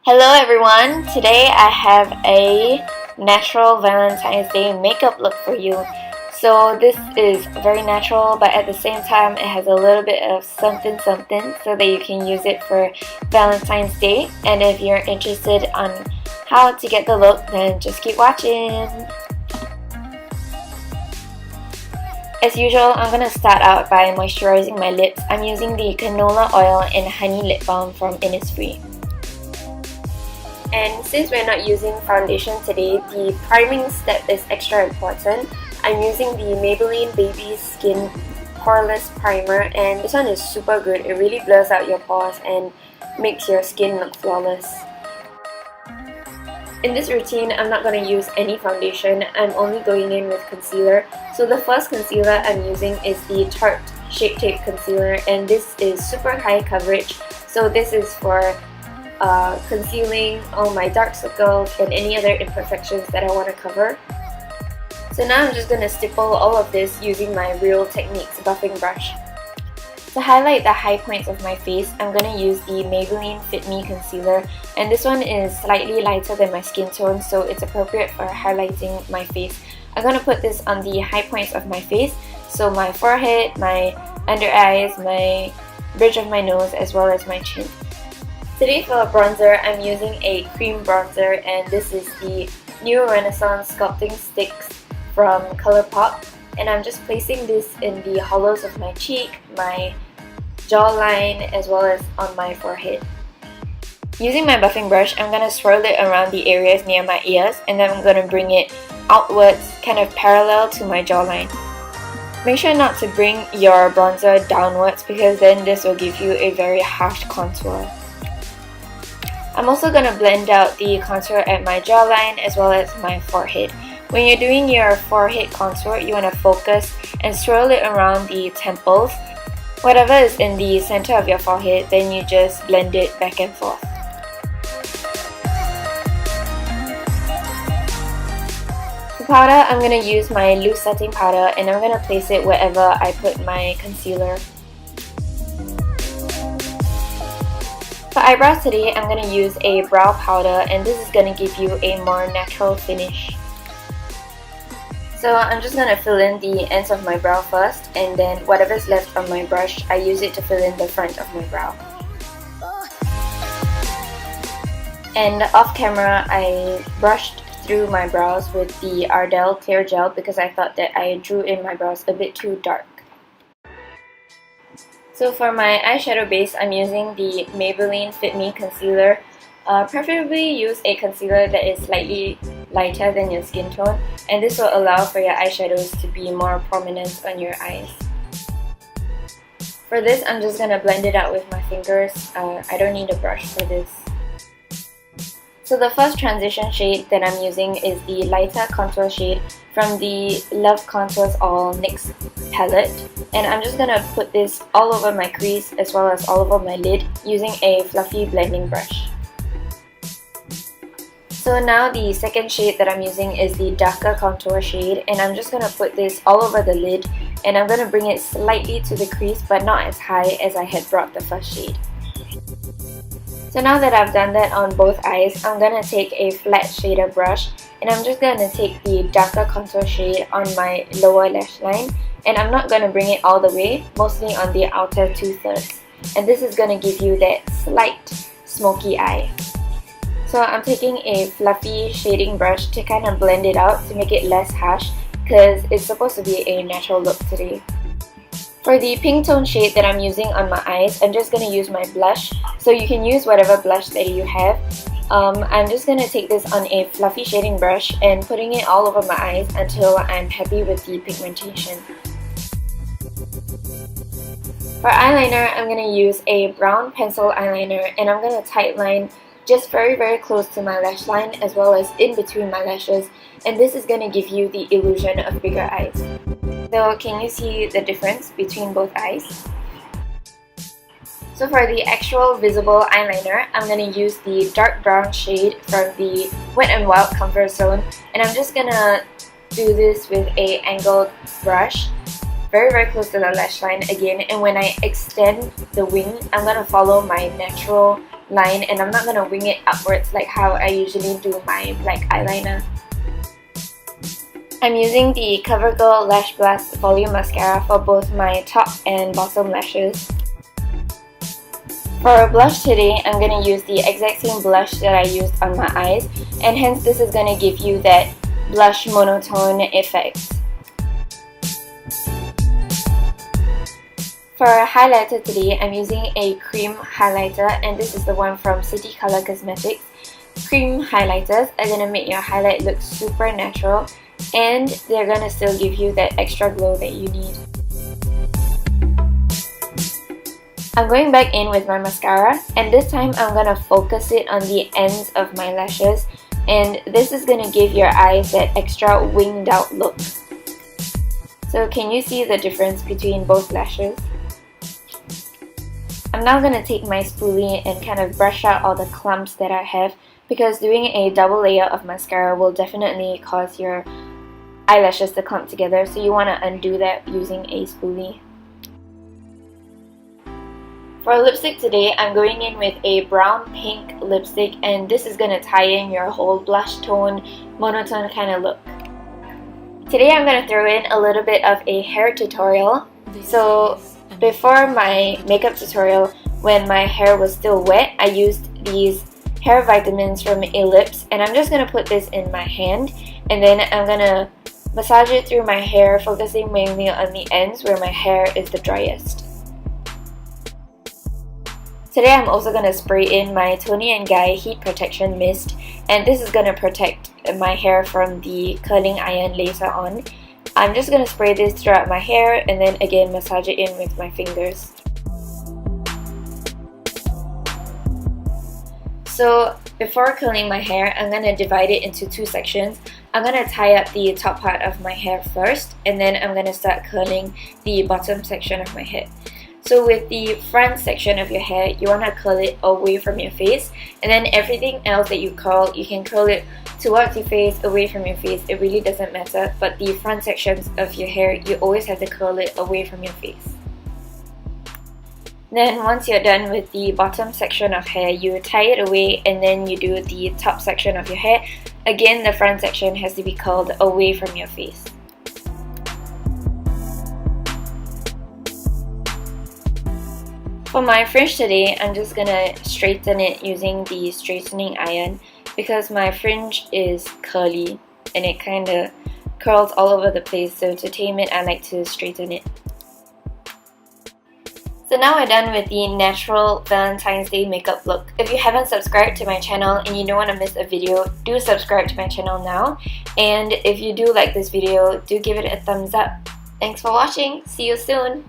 Hello everyone! Today I have a natural Valentine's Day makeup look for you. So this is very natural, but at the same time it has a little bit of something so that you can use it for Valentine's Day. And if you're interested on how to get the look, then just keep watching. As usual, I'm going to start out by moisturizing my lips. I'm using the canola oil and honey lip balm from Innisfree. And since we're not using foundation today, the priming step is extra important. I'm using the Maybelline Baby Skin Poreless Primer, and this one is super good. It really blurs out your pores and makes your skin look flawless. In this routine, I'm not going to use any foundation. I'm only going in with concealer. So the first concealer I'm using is the Tarte Shape Tape Concealer, and this is super high coverage. So this is for concealing all my dark circles and any other imperfections that I want to cover. So now I'm just going to stipple all of this using my Real Techniques buffing brush. To highlight the high points of my face, I'm going to use the Maybelline Fit Me Concealer, and this one is slightly lighter than my skin tone, so it's appropriate for highlighting my face. I'm going to put this on the high points of my face, so my forehead, my under eyes, my bridge of my nose, as well as my chin. Today for bronzer, I'm using a cream bronzer, and this is the New Renaissance Sculpting Sticks from ColourPop, and I'm just placing this in the hollows of my cheek, my jawline, as well as on my forehead. Using my buffing brush, I'm going to swirl it around the areas near my ears, and then I'm going to bring it outwards, kind of parallel to my jawline. Make sure not to bring your bronzer downwards, because then this will give you a very harsh contour. I'm also going to blend out the contour at my jawline as well as my forehead. When you're doing your forehead contour, you want to focus and swirl it around the temples. Whatever is in the center of your forehead, then you just blend it back and forth. For powder, I'm going to use my loose setting powder, and I'm going to place it wherever I put my concealer. For eyebrows today, I'm going to use a brow powder, and this is going to give you a more natural finish. So I'm just going to fill in the ends of my brow first, and then whatever's left on my brush, I use it to fill in the front of my brow. And off camera, I brushed through my brows with the Ardell Clear Gel because I thought that I drew in my brows a bit too dark. So for my eyeshadow base, I'm using the Maybelline Fit Me Concealer. Preferably use a concealer that is slightly lighter than your skin tone, and this will allow for your eyeshadows to be more prominent on your eyes. For this, I'm just going to blend it out with my fingers. I don't need a brush for this. So the first transition shade that I'm using is the lighter contour shade from the Love Contours All NYX palette, and I'm just going to put this all over my crease as well as all over my lid using a fluffy blending brush. So now the second shade that I'm using is the darker contour shade, and I'm just going to put this all over the lid, and I'm going to bring it slightly to the crease but not as high as I had brought the first shade. So now that I've done that on both eyes, I'm going to take a flat shader brush, and I'm just going to take the darker contour shade on my lower lash line, and I'm not going to bring it all the way, mostly on the outer 2/3. And this is going to give you that slight smoky eye. So I'm taking a fluffy shading brush to kind of blend it out to make it less harsh, because it's supposed to be a natural look today. For the pink tone shade that I'm using on my eyes, I'm just going to use my blush. So you can use whatever blush that you have. I'm just going to take this on a fluffy shading brush and putting it all over my eyes until I'm happy with the pigmentation. For eyeliner, I'm going to use a brown pencil eyeliner, and I'm going to tightline just very close to my lash line as well as in between my lashes, and this is going to give you the illusion of bigger eyes. So can you see the difference between both eyes? So for the actual visible eyeliner, I'm going to use the dark brown shade from the Wet n Wild Comfort Zone, and I'm just going to do this with a angled brush very close to the lash line again, and when I extend the wing, I'm going to follow my natural line, and I'm not going to wing it upwards like how I usually do my black eyeliner. I'm using the CoverGirl Lash Blast Volume Mascara for both my top and bottom lashes. For blush today, I'm going to use the exact same blush that I used on my eyes, and hence this is going to give you that blush monotone effect. For a highlighter today, I'm using a cream highlighter, and this is the one from City Color Cosmetics. Cream highlighters are going to make your highlight look super natural, and they're going to still give you that extra glow that you need. I'm going back in with my mascara, and this time I'm going to focus it on the ends of my lashes, and this is going to give your eyes that extra winged out look. So can you see the difference between both lashes? I'm now going to take my spoolie and kind of brush out all the clumps that I have, because doing a double layer of mascara will definitely cause your eyelashes to clump together, so you want to undo that using a spoolie. For lipstick today, I'm going in with a brown pink lipstick, and this is going to tie in your whole blush tone, monotone kind of look. Today I'm going to throw in a little bit of a hair tutorial. So before my makeup tutorial, when my hair was still wet, I used these hair vitamins from Ellipse, and I'm just going to put this in my hand, and then I'm going to massage it through my hair, focusing mainly on the ends where my hair is the driest. Today I'm also going to spray in my Toni & Guy Heat Protection Mist, and this is going to protect my hair from the curling iron later on. I'm just going to spray this throughout my hair and then again massage it in with my fingers. So before curling my hair, I'm going to divide it into two sections. I'm going to tie up the top part of my hair first, and then I'm going to start curling the bottom section of my head. So with the front section of your hair, you want to curl it away from your face, and then everything else that you curl, you can curl it towards your face, away from your face, it really doesn't matter, but the front sections of your hair, you always have to curl it away from your face. Then once you're done with the bottom section of hair, you tie it away, and then you do the top section of your hair. Again, the front section has to be curled away from your face. For my fringe today, I'm just gonna straighten it using the straightening iron, because my fringe is curly and it kinda curls all over the place, so to tame it, I like to straighten it. So now we're done with the natural Valentine's Day makeup look. If you haven't subscribed to my channel and you don't want to miss a video, do subscribe to my channel now. And if you do like this video, do give it a thumbs up. Thanks for watching. See you soon.